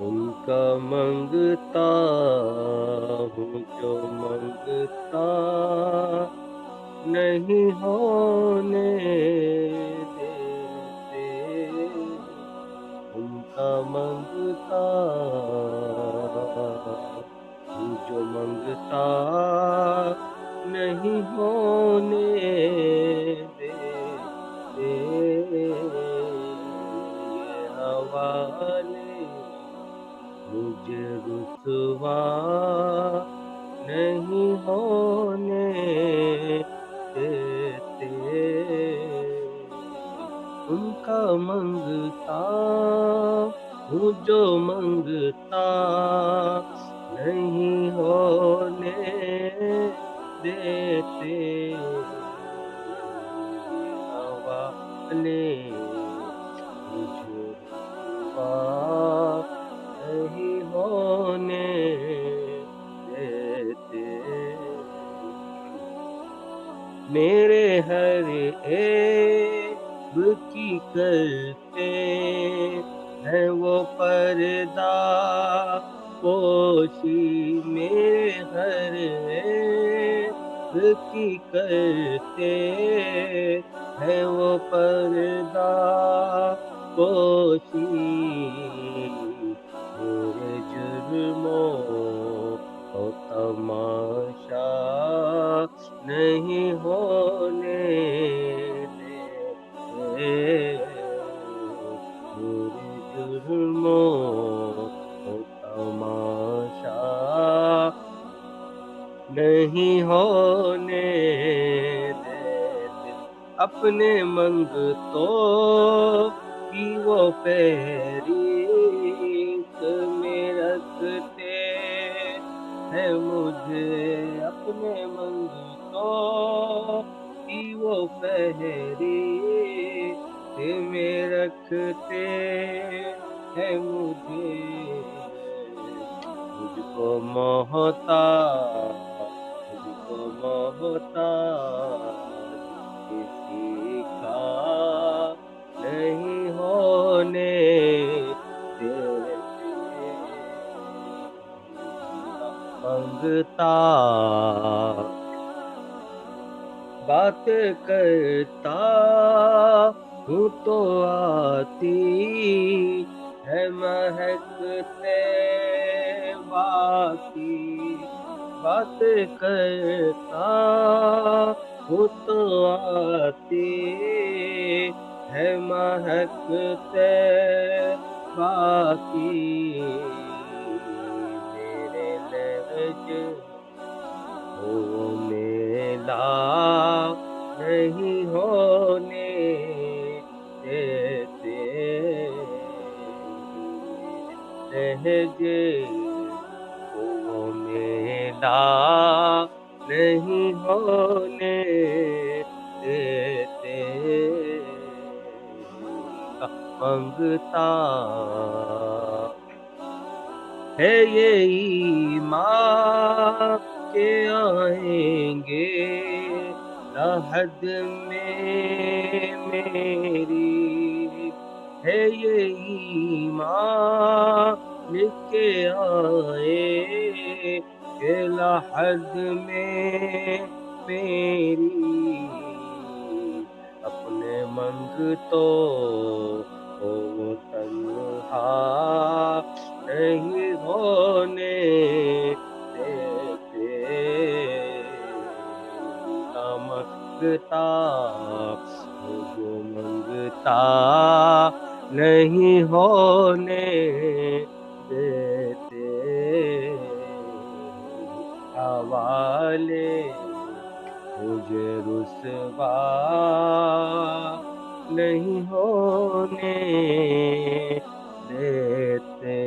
ان کا منگتا ہوں جو منگتا نہیں ہونے دیتے، ان کا منگتا ہوں جو منگتا نہیں ہونے دیتے، یہ حوالے مجھے رسوا نہیں ہونے دیتے، ان کا منگتا ہوں جو منگتا نہیں ہونے دیتے، یہ حوالے مجھے رسوا نہیں ہونے دیتے، میرے ہر عیب کی کرتے ہیں وہ پردہ پوشی، میرے ہر عیب کی کرتے ہیں وہ پردہ پوشی، میرے جرموں کو تماشا نہیں ہونے دیتے، میرے جرموں کو تماشا نہیں ہونے دیتے، اپنے منگتوں کی وہ فہرست میں رکھتے ہیں مجھے، اپنے منگتوں کی وہ فہرست میں رکھتے ہیں مجھے، مجھ کو محتاج کسی کا نہیں ہونے دیتے، منگتا بات کرتا ہوں تو آتی ہے مہک طیبہ کی، بات کرتا ہوں تو آتی ہے مہک طیبہ کی، میرے لہجے وہ میلا نہیں ہونے دیتے، لہجے وہ میلا نہیں ہونے دیتے، منگتا ہے یہ ایمان کہ آئیں گے لحد میں میری، ہے یہ ایمان کہ آئیں گے لحد میں میری، اپنے منگتوں کو وہ تنہا نہیں ہونے دیتے، کا منگتا وہ جو منگتا نہیں ہونے دیتے، حوالے مجھے رسوا نہیں ہونے دیتے۔